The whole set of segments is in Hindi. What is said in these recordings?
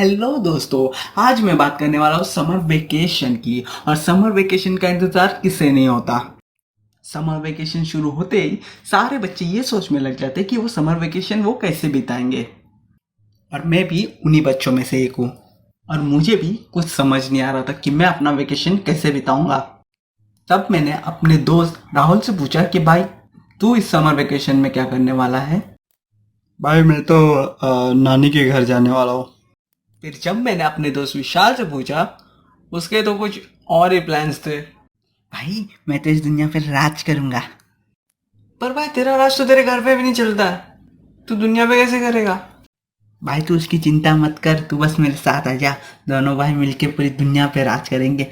हेलो दोस्तों। आज मैं बात करने वाला हूँ समर वेकेशन की। और समर वेकेशन का इंतज़ार किसे नहीं होता। समर वेकेशन शुरू होते ही सारे बच्चे ये सोच में लग जाते कि वो समर वेकेशन वो कैसे बिताएंगे। और मैं भी उन्हीं बच्चों में से एक हूँ। और मुझे भी कुछ समझ नहीं आ रहा था कि मैं अपना वेकेशन कैसे बिताऊंगा। तब मैंने अपने दोस्त राहुल से पूछा कि भाई, तू इस समर वेकेशन में क्या करने वाला है। भाई मैं तो नानी के घर जाने वाला हूँ। फिर जब मैंने अपने दोस्त विशाल से पूछा, उसके तो कुछ और ही प्लान्स थे। भाई, मैं तो इस दुनिया पर राज करूंगा। पर भाई, तेरा राज तो तेरे घर पे भी नहीं चलता है, तू दुनिया पे कैसे करेगा। भाई तू उसकी चिंता मत कर, तू बस मेरे साथ आ जा। दोनों भाई मिलके पूरी दुनिया पे राज करेंगे।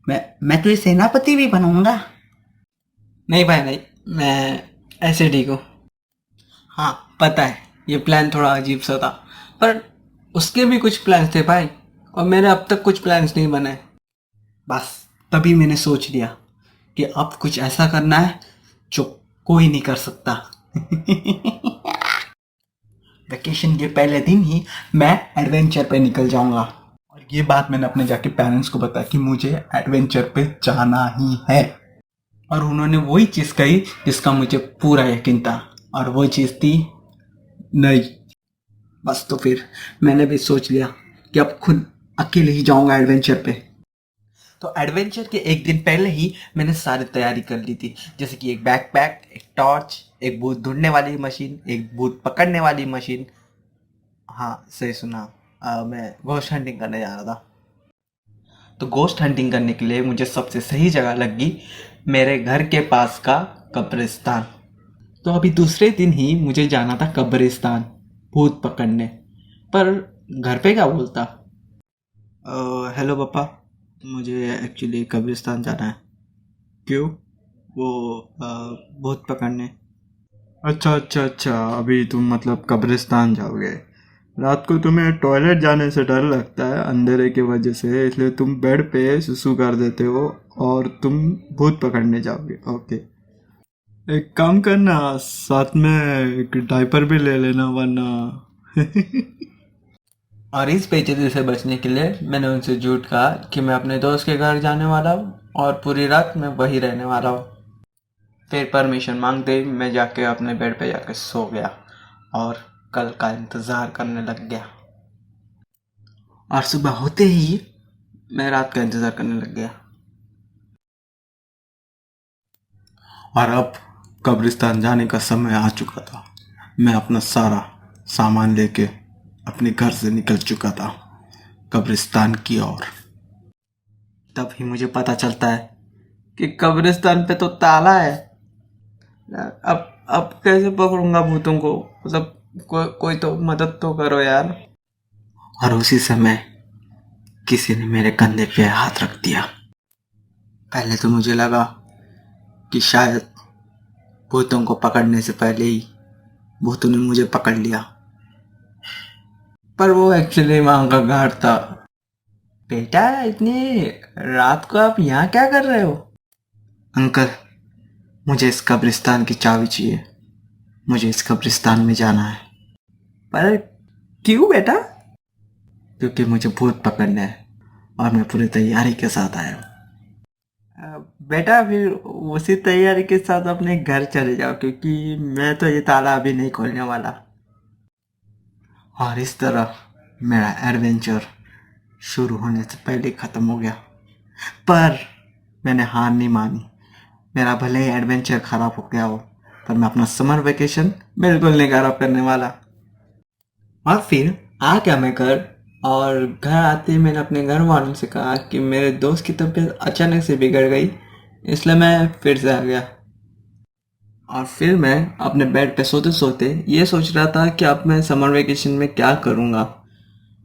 मैं तुझे सेनापति भी बनाऊंगा। नहीं भाई नहीं, मैं ऐसे ठीक हूँ। हाँ पता है, ये प्लान थोड़ा अजीब सा था, पर उसके भी कुछ प्लान्स थे भाई, और मेरे अब तक कुछ प्लान्स नहीं बने। बस तभी मैंने सोच लिया कि अब कुछ ऐसा करना है जो कोई नहीं कर सकता। वेकेशन के पहले दिन ही मैं एडवेंचर पे निकल जाऊंगा। और ये बात मैंने अपने जाके पेरेंट्स को बताया कि मुझे एडवेंचर पे जाना ही है। और उन्होंने वही चीज़ कही जिसका मुझे पूरा यकीन था, और वो चीज़ थी नहीं। बस तो फिर मैंने भी सोच लिया कि अब खुद अकेले ही जाऊंगा एडवेंचर पे। तो एडवेंचर के एक दिन पहले ही मैंने सारी तैयारी कर ली थी, जैसे कि एक बैकपैक, एक टॉर्च, एक भूत ढूंढने वाली मशीन, एक भूत पकड़ने वाली मशीन। हाँ सही सुना, मैं घोस्ट हंटिंग करने जा रहा था। तो घोस्ट हंटिंग करने के लिए मुझे सबसे सही जगह लगी मेरे घर के पास का कब्रिस्तान। तो अभी दूसरे दिन ही मुझे जाना था कब्रिस्तान भूत पकड़ने। पर घर पे क्या बोलता। हेलो पापा, मुझे एक्चुअली कब्रिस्तान जाना है। क्यों? वो भूत पकड़ने। अच्छा अच्छा अच्छा, अभी तुम मतलब कब्रिस्तान जाओगे। रात को तुम्हें टॉयलेट जाने से डर लगता है अंधेरे की वजह से, इसलिए तुम बेड पे सुसु कर देते हो और तुम भूत पकड़ने जाओगे। ओके, एक काम करना, साथ में एक डायपर भी ले लेना वरना। और इस बेइज्जती से बचने के लिए मैंने उनसे झूठ कहा कि मैं अपने दोस्त के घर जाने वाला हूँ और पूरी रात मैं वहीं रहने वाला हूँ। फिर परमिशन मांगते ही मैं जाके अपने बेड पे जाके सो गया और कल का इंतज़ार करने लग गया। और सुबह होते ही मैं रात का इंतज़ार करने लग गया। और अब कब्रिस्तान जाने का समय आ चुका था। मैं अपना सारा सामान लेके अपने घर से निकल चुका था कब्रिस्तान की ओर। तब ही मुझे पता चलता है कि कब्रिस्तान पे तो ताला है। अब कैसे पकड़ूंगा भूतों को, मतलब कोई तो मदद तो करो यार। और उसी समय किसी ने मेरे कंधे पे हाथ रख दिया। पहले तो मुझे लगा कि शायद भूतों को पकड़ने से पहले ही भूतों ने मुझे पकड़ लिया, पर वो एक्चुअली माँ का घर था। बेटा, इतनी रात को आप यहाँ क्या कर रहे हो। अंकल, मुझे इस कब्रिस्तान की चाबी चाहिए, मुझे इस कब्रिस्तान में जाना है। पर क्यों बेटा। क्योंकि मुझे भूत पकड़ना है और मैं पूरी तैयारी के साथ आया हूँ। बेटा फिर उसी तैयारी के साथ अपने घर चले जाओ, क्योंकि मैं तो ये ताला अभी नहीं खोलने वाला। और इस तरह मेरा एडवेंचर शुरू होने से पहले ख़त्म हो गया। पर मैंने हार नहीं मानी। मेरा भले ही एडवेंचर ख़राब हो गया हो, पर मैं अपना समर वेकेशन बिल्कुल नहीं ख़राब करने वाला। और फिर आ गया मैं घर, और घर आते ही मैंने अपने घर वालों से कहा कि मेरे दोस्त की तबीयत अचानक से बिगड़ गई, इसलिए मैं फिर से आ गया। और फिर मैं अपने बेड पे सोते सोते ये सोच रहा था कि अब मैं समर वेकेशन में क्या करूँगा।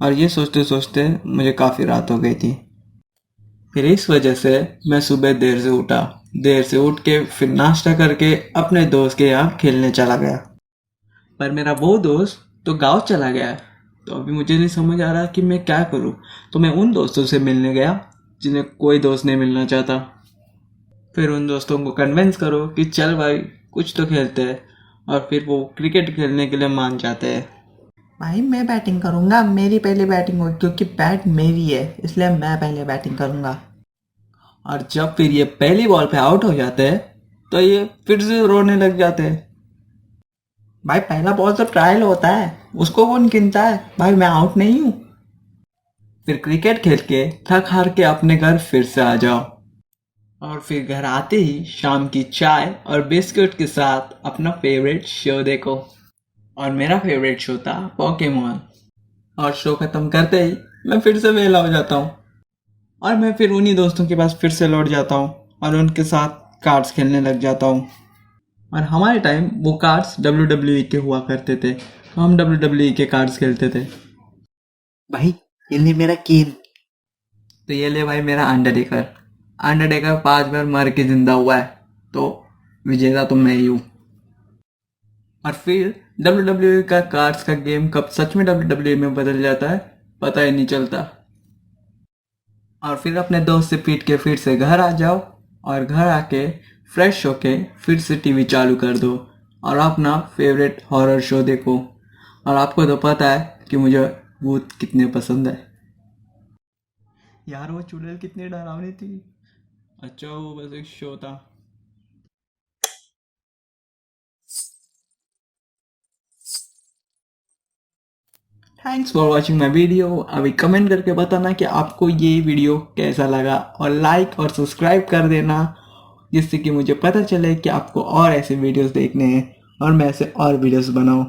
और ये सोचते सोचते मुझे काफ़ी रात हो गई थी। फिर इस वजह से मैं सुबह देर से उठा। देर से उठ के फिर नाश्ता करके अपने दोस्त के यहाँ खेलने चला गया। पर मेरा वो दोस्त तो गांव चला गया है। तो अभी मुझे नहीं समझ आ रहा कि मैं क्या करूं। तो मैं उन दोस्तों से मिलने गया जिन्हें कोई दोस्त नहीं मिलना चाहता। फिर उन दोस्तों को कन्विंस करो कि चल भाई कुछ तो खेलते हैं, और फिर वो क्रिकेट खेलने के लिए मान जाते हैं। भाई मैं बैटिंग करूंगा, मेरी पहले बैटिंग होगी क्योंकि बैट मेरी है, इसलिए मैं पहले बैटिंग करूंगा। और जब फिर ये पहली बॉल पे आउट हो जाते हैं तो ये फिर से रोने लग जाते हैं। भाई पहला बॉल तो ट्रायल होता है, उसको कौन गिनता है, भाई मैं आउट नहीं हूँ। फिर क्रिकेट खेल के थक हार के अपने घर फिर से आ जाओ, और फिर घर आते ही शाम की चाय और बिस्कुट के साथ अपना फेवरेट शो देखो। और मेरा फेवरेट शो था पोकेमोन। और शो खत्म करते ही मैं फिर से वेला हो जाता हूँ, और मैं फिर उन्हीं दोस्तों के पास फिर से लौट जाता हूँ और उनके साथ कार्ड्स खेलने लग जाता हूँ। और हमारे टाइम वो कार्ड्स WWE के हुआ करते थे, तो हम WWE के कार्ड्स खेलते थे। भाई ये ले मेरा केन। तो ये ले भाई मेरा अंडरटेकर। अंडरटेकर 5 बार मर के जिंदा हुआ है, तो विजेता तो मैं ही हूँ। और फिर WWE का कार्ड्स का गेम कब सच में WWE में बदल जाता है पता ही नहीं चलता। और फिर अपने दोस्त से पीट के फिर से घर आ जाओ, और घर आके फ्रेश होके फिर से टीवी चालू कर दो और अपना फेवरेट हॉरर शो देखो। और आपको तो पता है कि मुझे भूत कितने पसंद है। यार वो चुड़ैल कितनी डरावनी थी। अच्छा वो बस एक शो था। Thanks for watching my video. अभी कमेंट करके बताना कि आपको ये वीडियो कैसा लगा, और लाइक और सब्सक्राइब कर देना, जिससे कि मुझे पता चले कि आपको और ऐसे वीडियोस देखने हैं और मैं ऐसे और वीडियोस बनाऊं।